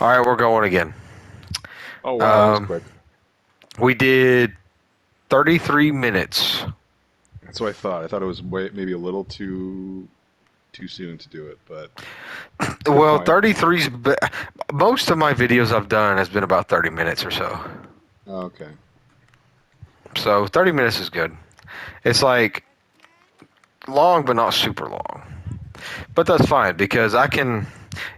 All right, we're going again. Oh wow, that was Um, quick. we did 33 minutes. That's what I thought. I thought it was maybe a little too soon to do it, but good Well, point. 33's most of my videos I've done has been about 30 minutes or so. Oh, okay. So 30 minutes is good. It's like long, but not super long. But that's fine because I can,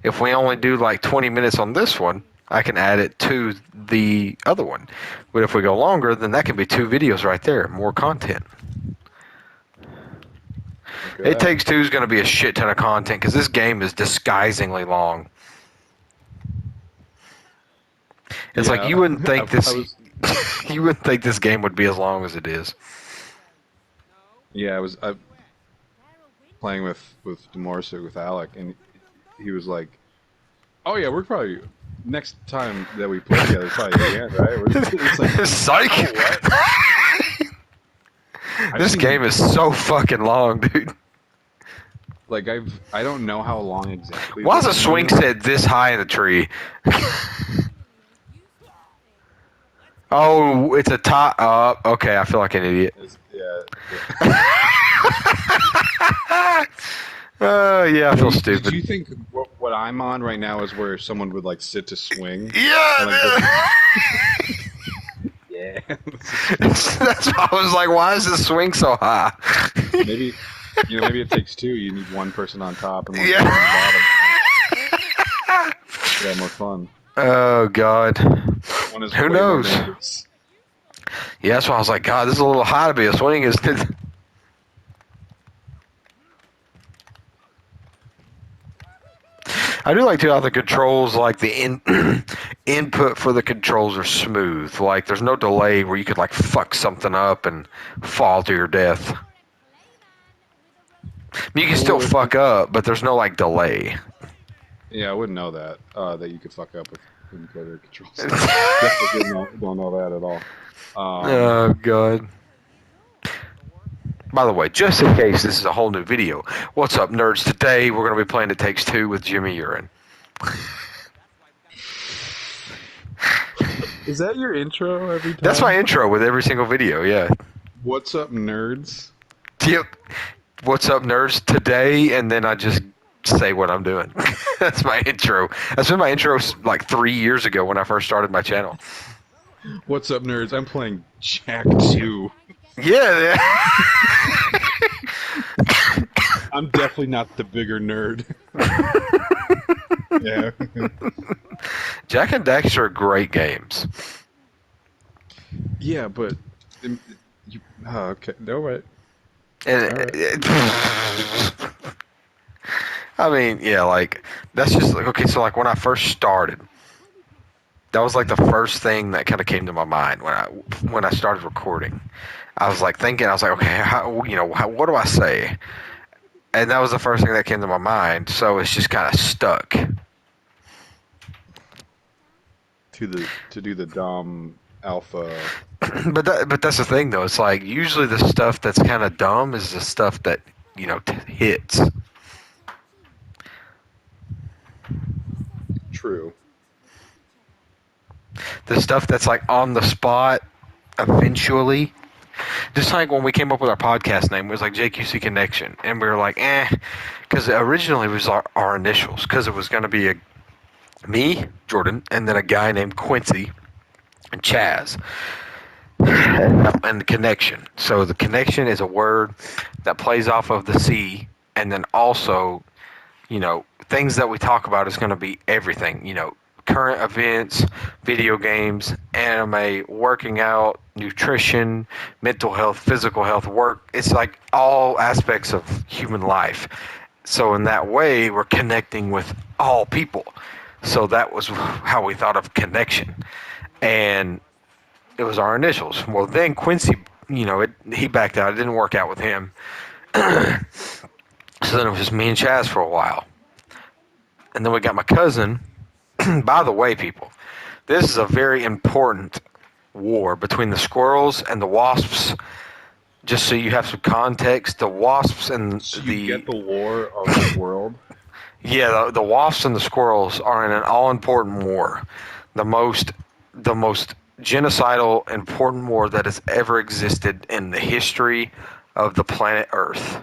if we only do like 20 minutes on this one, I can add it to the other one. But if we go longer, then that can be 2 videos right there, more content. Look at It that. Takes Two is going to be a shit ton of content because this game is disguisingly long. It's like Yeah, you wouldn't think I this, was. you wouldn't think this game would be as long as it is. Yeah, I playing with Demorsa with Alec, and he was like, "Oh yeah, we're probably next time that we play together is probably the end, right?" It's like, Psych! oh what? I've This game seen is so fucking long, dude. like I don't know how long exactly Why is this a game swing is. set this high in the tree? Oh, it's a top. Okay, I feel like an idiot. Yeah. Yeah, I feel Did stupid. you think what I'm on right now is where someone would like sit to swing and like Yeah, yeah. that's why I was like, why is the swing so high? Maybe maybe it takes two. You need one person on top and one person on the Yeah. bottom. Make it all more fun. Oh God. One is Who way more knows? dangerous. Yeah, that's why I was like, God, this is a little high to be a swing, isn't it? I do like to how the controls, like the input for the controls are smooth. Like there's no delay where you could like fuck something up and fall to your death. I mean, you can still Well, fuck up, but there's no like delay. yeah, I wouldn't know that that you could fuck up with when you play the controls. Definitely don't know that at all. Um, Oh God. By the way, just in case this is a whole new video, what's up, nerds? Today we're going to be playing It Takes Two with Jimmy Urine. is that your intro every That's my time? intro with every single video, yeah. What's up, nerds? Yep. What's up, nerds? Today, and then I just say what I'm doing. That's my intro. That's been my intro like 3 years ago when I first started my channel. What's up, nerds? I'm playing Jack 2. Yeah, I'm definitely not the bigger nerd. Yeah. Jack and Daxter are great games. Yeah, but okay, no right. And All right. I mean, yeah, like that's just like okay. So like when I first started, that was like the first thing that kind of came to my mind when I started recording. I was like thinking, I was like, okay, what do I say? And that was the first thing that came to my mind. So it's just kind of stuck. To do the dumb alpha. But that's the thing though. It's like usually the stuff that's kind of dumb is the stuff that hits. True. The stuff that's like on the spot eventually. Just like when we came up with our podcast name, it was like JQC Connection, and we were like, because originally it was our initials, because it was going to be me, Jordan, and then a guy named Quincy and Chaz, and the connection. So the connection is a word that plays off of the C, and then also, things that we talk about is going to be everything, current events, video games, anime, working out, nutrition, mental health, physical health, work. It's like all aspects of human life. So in that way, we're connecting with all people. So that was how we thought of connection. And it was our initials. Well, then Quincy, he backed out. It didn't work out with him. So then it was just me and Chaz for a while. And then we got my cousin. By the way, people, this is a very important war between the squirrels and the wasps. Just so you have some context, the wasps and So you the get the lore of this world. Yeah, the wasps and the squirrels are in an all-important war, the most the most genocidal important war that has ever existed in the history of the planet Earth.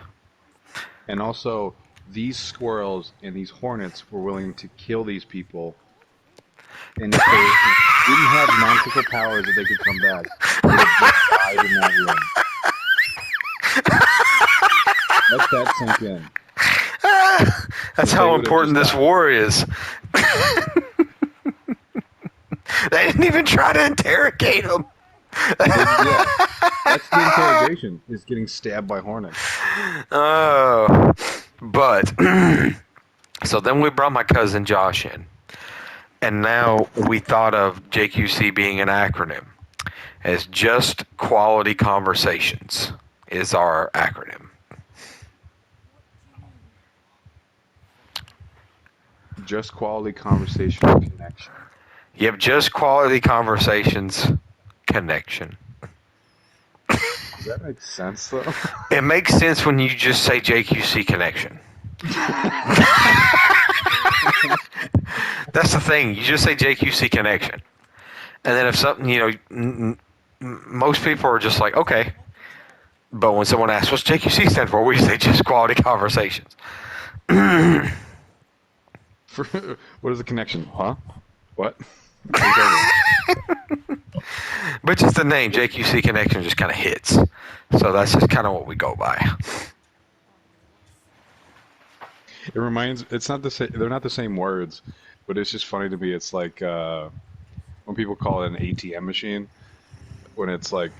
And also, these squirrels and these hornets were willing to kill these people, and if they didn't have magical powers that they could come back, they would have just died in that room. Let that sink in. That's That they how would have important just this died. war is. They didn't even try to interrogate them. Yeah, that's the interrogation: is getting stabbed by hornets. Oh, but so then we brought my cousin Josh in, and now we thought of JQC being an acronym as Just Quality Conversations is our acronym. Just quality conversation connection. You have Just Quality Conversations Connection. Does that make sense though? It makes sense when you just say JQC Connection. That's the thing. You just say JQC Connection. And then if something, most people are just like, okay. But when someone asks, what's JQC stand for? We say just quality conversations. What is the connection? Huh? What? But just the name, JQC Connection, just kind of hits. So that's just kind of what we go by. It reminds. It's not the same. They're not the same words, but it's just funny to me. It's like when people call it an ATM machine, when it's like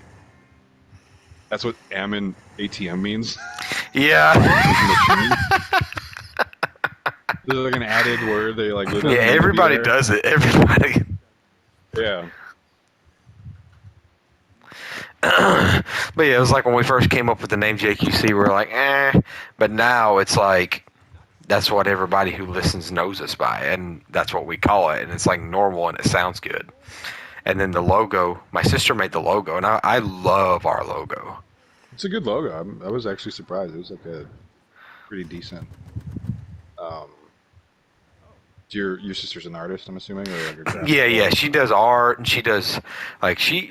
that's what M in ATM means. Yeah. Machine. There's like an added word. They like. It Yeah, doesn't need to be everybody there. does it. Everybody. Yeah. But yeah, it was like when we first came up with the name JQC, we were like, eh. But now it's like, that's what everybody who listens knows us by, and that's what we call it, and it's like normal and it sounds good. And then the logo, my sister made the logo, and I love our logo. It's a good logo. I was actually surprised. It was like a pretty decent. Um, your sister's an artist, I'm assuming, or like a graphic Yeah, artist. she does art, and she does like she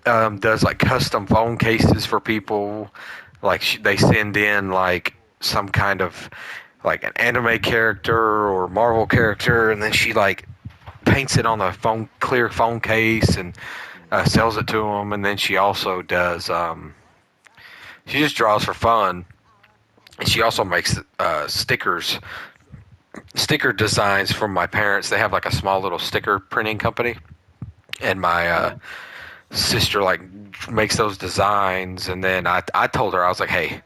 does like custom phone cases for people. Like they send in like some kind of like an anime character or Marvel character, and then she like paints it on the clear phone case and sells it to them. And then she also does she just draws for fun, and she also makes sticker designs from my parents. They have like a small little sticker printing company, and my Oh, sister like makes those designs. And then I told her, I was like, hey,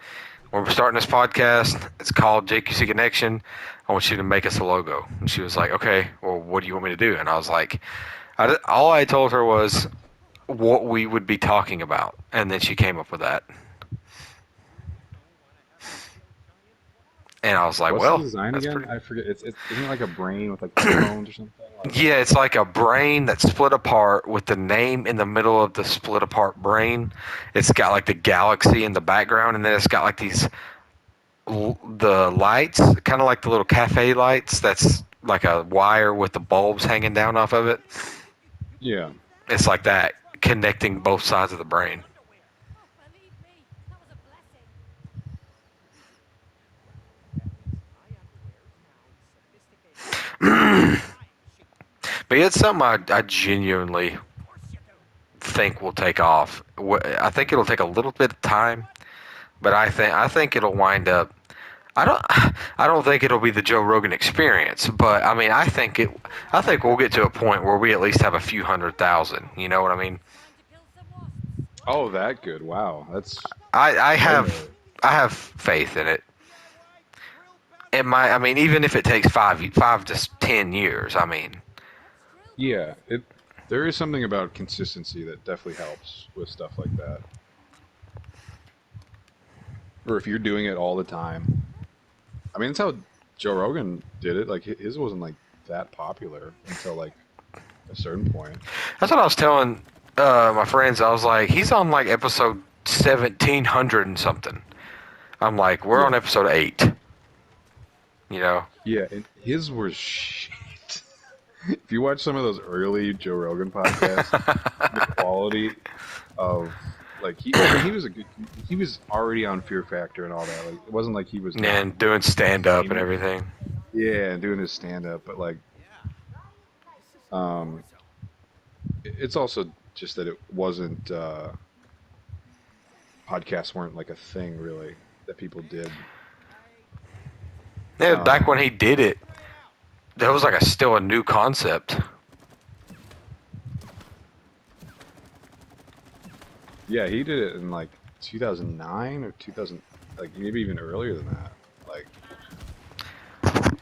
when we're starting this podcast, it's called JQC Connection. I want you to make us a logo. And she was like, okay, well, what do you want me to do? And I was like, all I told her was what we would be talking about, and then she came up with that. And I was like, what's the well, design that's again? pretty. I forget. Isn't it like a brain with like headphones or something? Like, Yeah, it's like a brain that's split apart with the name in the middle of the split apart brain. It's got like the galaxy in the background, and then it's got like the lights, kind of like the little cafe lights. That's like a wire with the bulbs hanging down off of it. yeah. It's like that, connecting both sides of the brain. But it's something I genuinely think will take off. I think it'll take a little bit of time, but I think it'll wind up. I don't think it'll be the Joe Rogan experience, but I mean I think we'll get to a point where we at least have a few 100,000. You know what I mean? Oh, that good. Wow, that's I have way. I have faith in it. I mean, even if it takes 5 to 10 years, I mean, Yeah, it. There is something about consistency that definitely helps with stuff like that. Or if you're doing it all the time. I mean, that's how Joe Rogan did it. Like his wasn't like that popular until like a certain point. that's what I was telling my friends. I was like, he's on like episode 1700 and something. I'm like, we're on Yeah. episode 8. You know, Yeah, and his were shit. If you watch some of those early Joe Rogan podcasts, the quality of like I mean, he was a good, he was already on Fear Factor and all that. Like, it wasn't like he was not And doing stand up and famous. everything. Yeah, and doing his stand up, but like, um, it's also just that it wasn't podcasts weren't like a thing really that people did. Yeah, back when Um, he did it, that was like still a new concept. yeah, he did it in like 2009 or 2000, like maybe even earlier than that. Like, I'm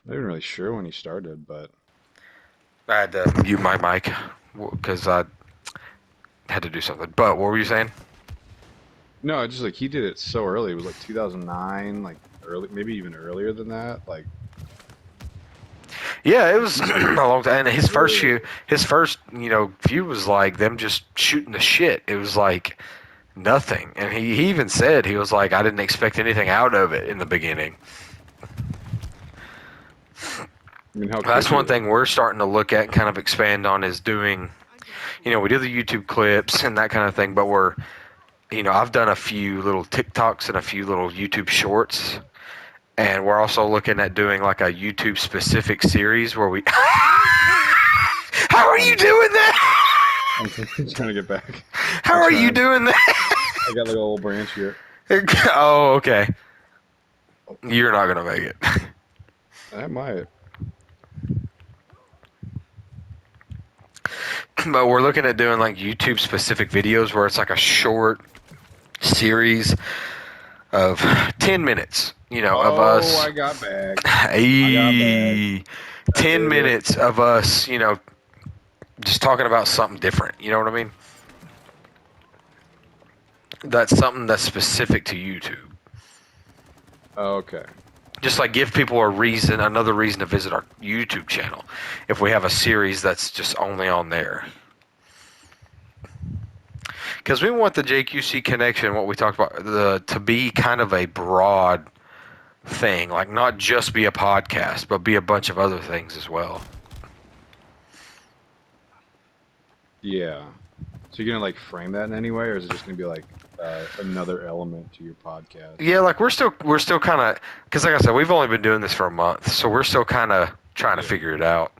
not even really sure when he started, but I had to mute my mic because I had to do something. But what were you saying? no, it's just like he did it so early. It was like 2009, like early, maybe even earlier than that. Like, Yeah, it was he's a like long time. And way. his first, view was like them just shooting the shit. It was like nothing. And he even said he was like, I didn't expect anything out of it in the beginning. I mean, how could That's one you? thing we're starting to look at and kind of expand on is doing, we do the YouTube clips and that kind of thing, but I've done a few little TikToks and a few little YouTube shorts. And we're also looking at doing like a YouTube specific series where we. How are you I'm doing that? I'm trying to get back. How I'm are you trying. doing that? I got like a little branch here. Oh, okay. You're not gonna make it. I might. But we're looking at doing like YouTube specific videos where it's like a short series of 10 minutes, of Oh, us. I got back. I got back. Hey, I 10 did it. minutes of us, just talking about something different. You know what I mean? That's something that's specific to YouTube. Okay. Just like give people another reason to visit our YouTube channel. If we have a series that's just only on there. Because we want the JQC connection, what we talked about, to be kind of a broad thing, like not just be a podcast, but be a bunch of other things as well. Yeah. So you're gonna like frame that in any way, or is it just gonna be like another element to your podcast? Yeah, like we're still kind of, because like I said, we've only been doing this for a month, so we're still kind of trying to Yeah. figure it out.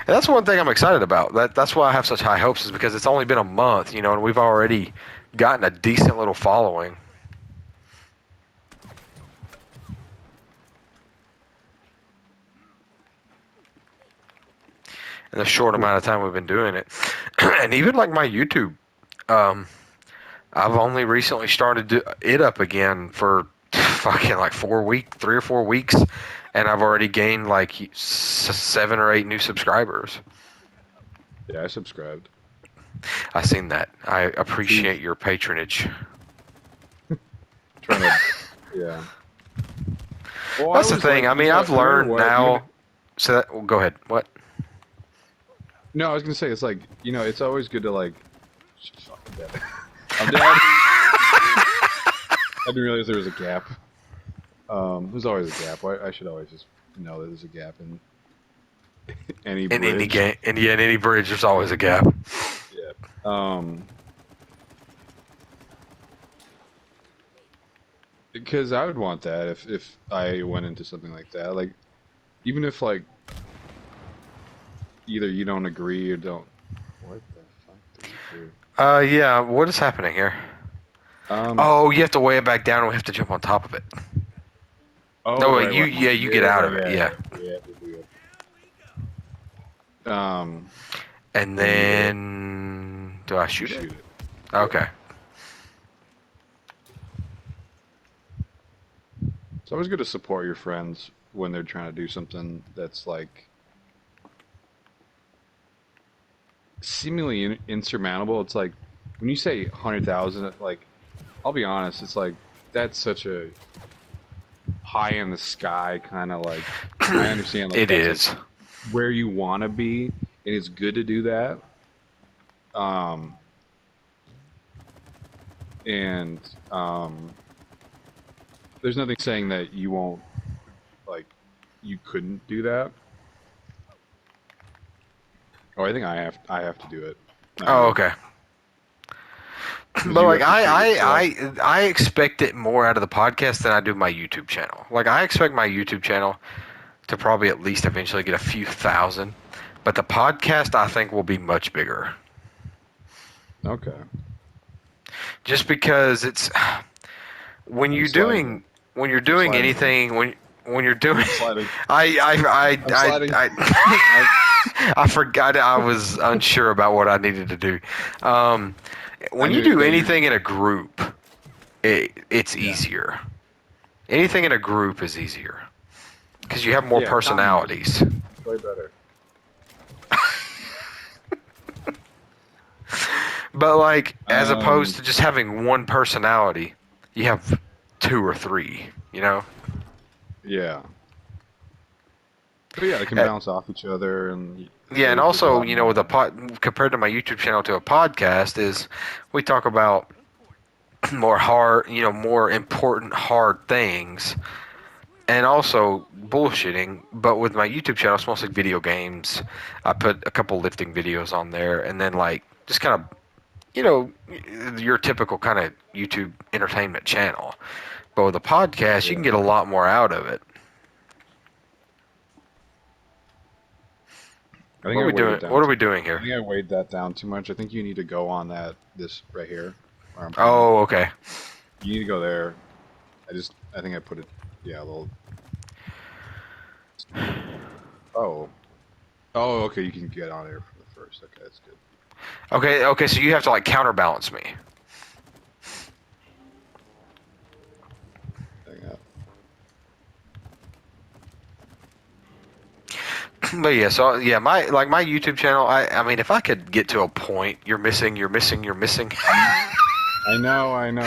And that's one thing I'm excited about. That's why I have such high hopes, is because it's only been a month, and we've already gotten a decent little following in the short Cool. amount of time we've been doing it. And even like my YouTube, um, I've only recently started it up again for fucking like 3 or 4 weeks, and I've already gained like 7 or 8 new subscribers. Yeah, I subscribed. I seen that. I See, appreciate your patronage. trying to. Yeah. Well, I That's the was thing. like, I mean, I've no matter learned what, even if, now. So that, well, go ahead. What? no, I was gonna say it's like it's always good to like. Fuck, I'm dead. I'm dead. I didn't realize there was a gap. There's always a gap. I should always just know that there's a gap in any In any bridge. game, and yeah, in any bridge, there's always a gap. Yeah. Because I would want that if I went into something like that. Like, even if like either you don't agree or don't. What the fuck did you do? Yeah. What is happening here? Um. Oh, you have to weigh it back down, and we have to jump on top of it. Oh, No, right. you, What? yeah, you get out Yeah. of it. Yeah. Yeah. Yeah. Yeah. Um. And Then then, do I you shoot it? shoot it. Yeah. Okay. It's always good to support your friends when they're trying to do something that's like seemingly insurmountable. It's like when you say 100,000, like I'll be honest, it's like that's such a high in the sky kind of like. I understand like It that's like is. where you want to be, and it's good to do that. Um, and there's nothing saying that you won't, like, you couldn't do that. Oh, I think I have to do it, not Oh, you, okay. because But you like have to treat it. So like, I expect it more out of the podcast than I do my YouTube channel. Like I expect my YouTube channel to probably at least eventually get a few thousand, but the podcast I think will be much bigger. okay, Just because it's when I'm you're sliding. doing when you're I'm doing sliding here. anything when you're doing I'm sliding. I'm I sliding. I, I forgot I was unsure about what I needed to do. Um, I when you knew do that you're. anything in a group, it's Yeah. easier. Anything in a group is easier because you have more Yeah, communism. personalities. It's way better. But like as opposed Um, to just having one personality, you have two or three, you know? yeah. But yeah, they can Uh, bounce off each other, and yeah, and there's a also, lot you know, with a more. pod compared to my YouTube channel to a podcast is we talk about more hard, you know, more important hard things and also bullshitting, but with my YouTube channel it's mostly video games. I put a couple lifting videos on there and then like just kind of, you know, your typical kind of YouTube entertainment channel. But with a podcast, you can Yeah. get a lot more out of it. I think I weighed it What down are we too. doing I here? think I weighed that down too much. I think you need to go on this right here, where I'm pointing. Oh, okay. You need to go there. I think I put it. Yeah, a little. Oh. Oh, okay. You can get on there for the first. Okay, that's good. Okay, so you have to like counterbalance me. Hang up. But yeah, so yeah, my YouTube channel, I mean if I could get to a point, you're missing. I know. I know.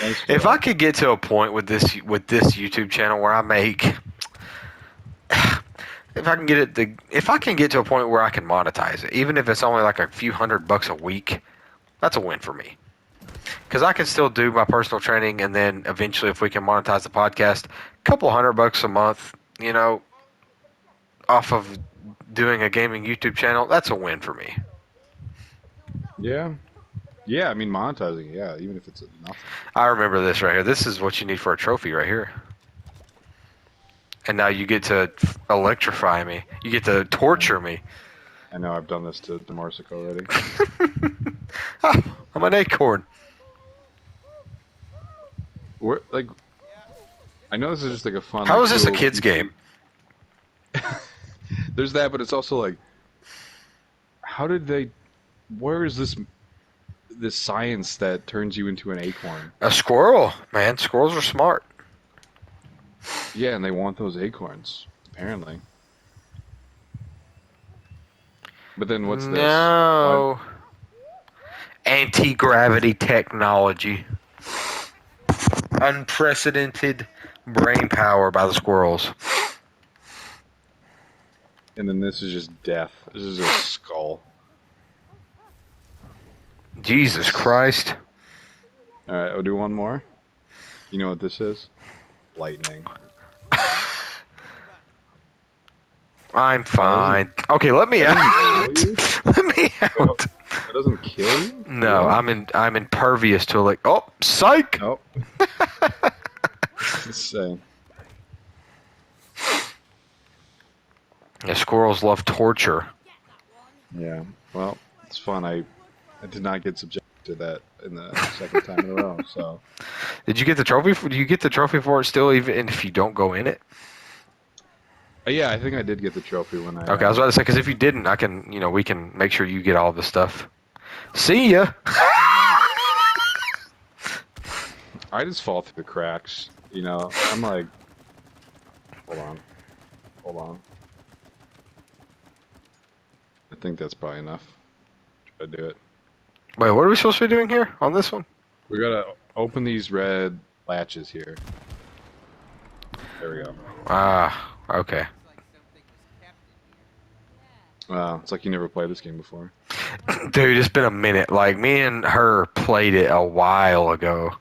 Thanks for If I that. could get to a point with this YouTube channel where I make if I can get to a point where I can monetize it, even if it's only like a few $100 a week, that's a win for me. Because I can still do my personal training, and then eventually, if we can monetize the podcast, a couple $100 a month, you know, off of doing a gaming YouTube channel, that's a win for me. Yeah. Yeah. I mean, monetizing. Yeah, even if it's nothing. I remember this right here. This is what you need for a trophy right here. And now you get to electrify me. You get to torture me. I know. I've done this to Demarsic already. Ah, I'm an acorn. We're like. I know this is just like a fun, How like is this a little kid's PC. game? There's that, but it's also like, how did they? Where is this science that turns you into an acorn? A squirrel, man. Squirrels are smart. Yeah, and they want those acorns apparently. But then what's this? Why? No. Anti-gravity technology. Unprecedented brain power by the squirrels. And then this is just death. This is a skull. Jesus Christ. All right, I'll do one more. You know what this is? Lightning. I'm Oh, fine. Okay, let me that out. doesn't kill you? Let me Oh, out. that doesn't kill you? No, What? I'm impervious to like. Oh, psych. Oh. Let's say. Yeah, squirrels love torture. Yeah. Well, it's fun. I did not get subjected to that in the second time in a row. So Did you get the trophy? Do you get the trophy for it still, even if you don't go in it? yeah, I think I did get the trophy when I. Okay, I was about to say because if you didn't, I can, you know, we can make sure you get all the stuff. See ya. I just fall through the cracks. You know, I'm like, hold on, hold on. I think that's probably enough. Try to do it. Wait, what are we supposed to be doing here on this one? We gotta open these red latches here. There we go. Ah, okay. Wow, it's like you never played this game before. Dude, it's been a minute. Like me and her played it a while ago.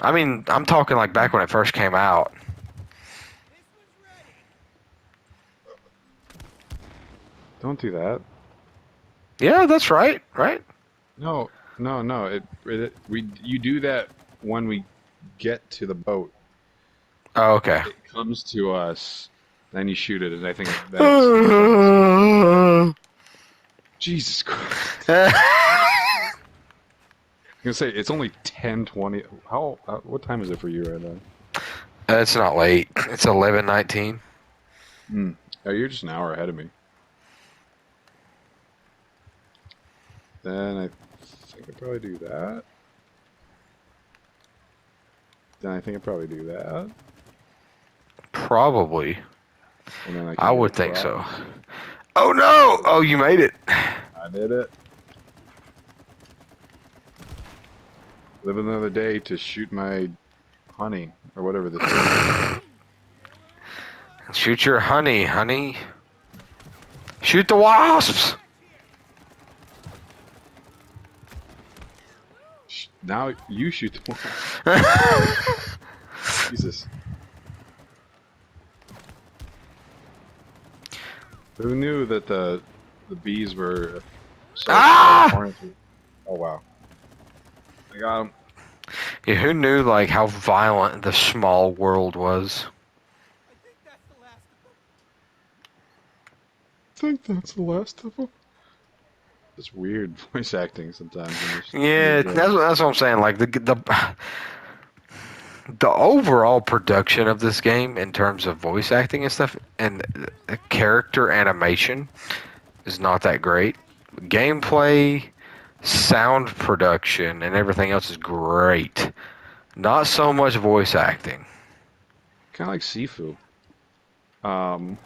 I mean, I'm talking like back when it first came out. Don't do that. Yeah, that's right. Right? No, no, no. You do that when we get to the boat. Oh, okay. It comes to us, then you shoot it, and I think then it's Jesus Christ. I'm gonna say it's only 10:20. What time is it for you right now? It's not late. It's 11:19. Hmm. Oh, you're just an hour ahead of me. Then I think I'd probably do that. Then I think I'd probably do that. Probably. And then I I can get would think so. across. Oh no! Oh, you made it. I did it. Live another day to shoot my honey, or whatever this is. Shoot your honey, honey. Shoot the wasps. Now you shoot the one. Jesus. Who knew that the bees were so Ah! hornets? Oh wow. I got him. Yeah, who knew like how violent the small world was? I think that's the last of them. It's weird voice acting sometimes in Yeah, this game. that's what I'm saying. Like the overall production of this game in terms of voice acting and stuff and character animation is not that great. Gameplay, sound production, and everything else is great. Not so much voice acting. Kind of like Sifu. Um,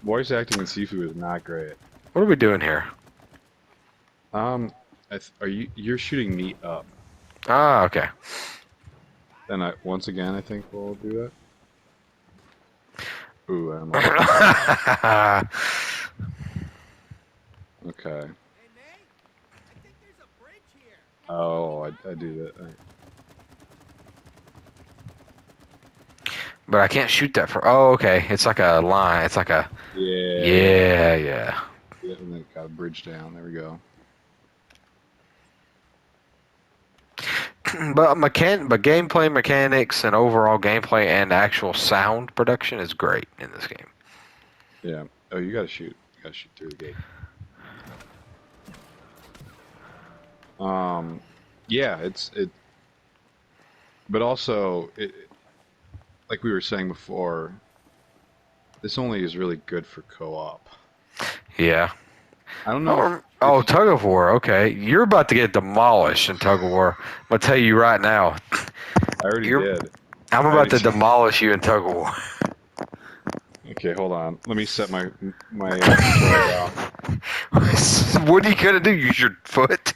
Voice acting in Sifu is not great. What are we doing here? Are you're shooting me up? Ah, okay. And once again I think we'll do that. Ooh, I almost. Okay. Oh, I do that. But I can't shoot that from. Oh, okay. It's like a line. It's like a. Yeah. Yeah. Yeah, and then it got a bridge down. There we go. But gameplay mechanics and overall gameplay and actual sound production is great in this game. Yeah. Oh, you gotta shoot. You gotta shoot through the gate. Yeah, but also like we were saying before, this only is really good for co-op. Yeah. I don't know Oh, if Tug of War. Okay, you're about to get demolished in Tug of War. I'm gonna tell you right now. I already did. I'm I about already to did. demolish you in Tug of War. Okay, hold on. Let me set my controller down. What are you gonna do? Use your foot?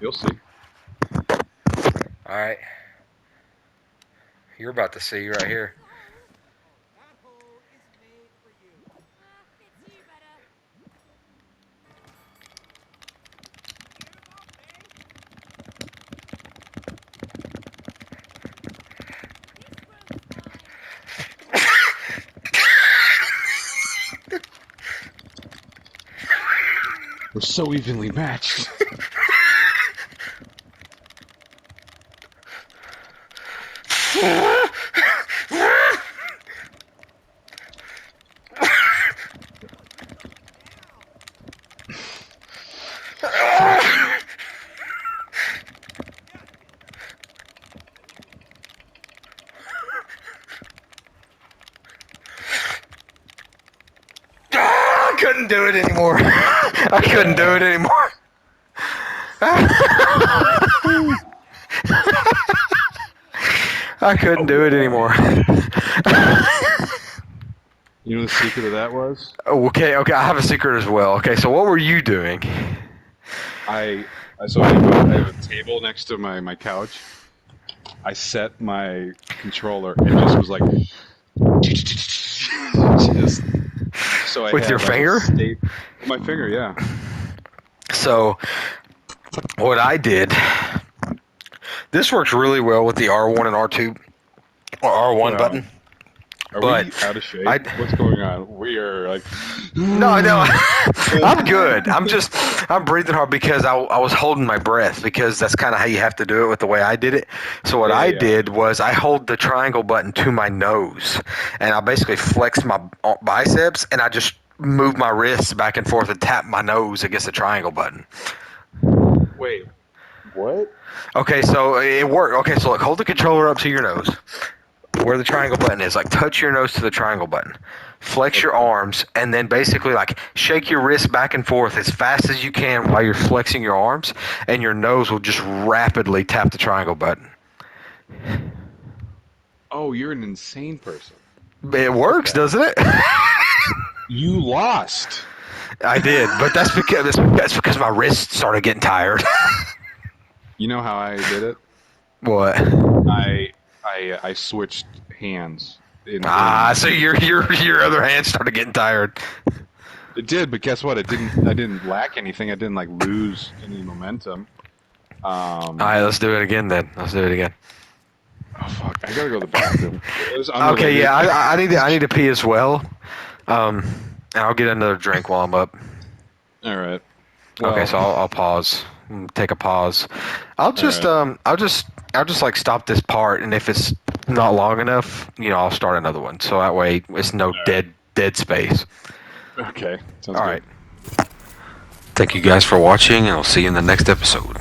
You'll see. All right. You're about to see right here. We're so evenly matched. I couldn't do it anymore. I couldn't do it anymore. I couldn't do it anymore. You know the secret of that was? Okay, I have a secret as well. Okay, so what were you doing? So I have a table next to my couch. I set my controller and just was like just so I With had your like finger? My finger, yeah. So, what I did This works really well with the R1 and R2 or R1 Well, button, are but we out of shape? I What's going on? We are like. no, I'm good. I'm breathing hard because I was holding my breath because that's kind of how you have to do it with the way I did it. So what Yeah, I yeah. did was I hold the triangle button to my nose, and I basically flex my biceps, and I just move my wrists back and forth and tap my nose against the triangle button. Wait, what? Okay, so it worked. Okay, so look, hold the controller up to your nose, where the triangle button is. Like touch your nose to the triangle button. Flex your Okay. arms and then basically like shake your wrists back and forth as fast as you can while you're flexing your arms, and your nose will just rapidly tap the triangle button. Oh, you're an insane person. It works, Okay. doesn't it? You lost. I did, but that's because my wrists started getting tired. You know how I did it? What? I switched hands in So your other hand started getting tired. it did, but guess what? I didn't lack anything. I didn't like lose any momentum. All Um right, let's do it again then. Let's do it again. oh fuck, I gotta go to the bathroom. It was Okay, unrelated. yeah, I need to pee as well. Um, and I'll get another drink while I'm up. All right. Okay, Well, so I'll pause. Take a pause. I'll all just right. um I'll just like stop this part, and if it's not long enough, I'll start another one. So that way it's no All dead space. right. Okay. Sounds All good. right. Thank you guys for watching, and I'll see you in the next episode.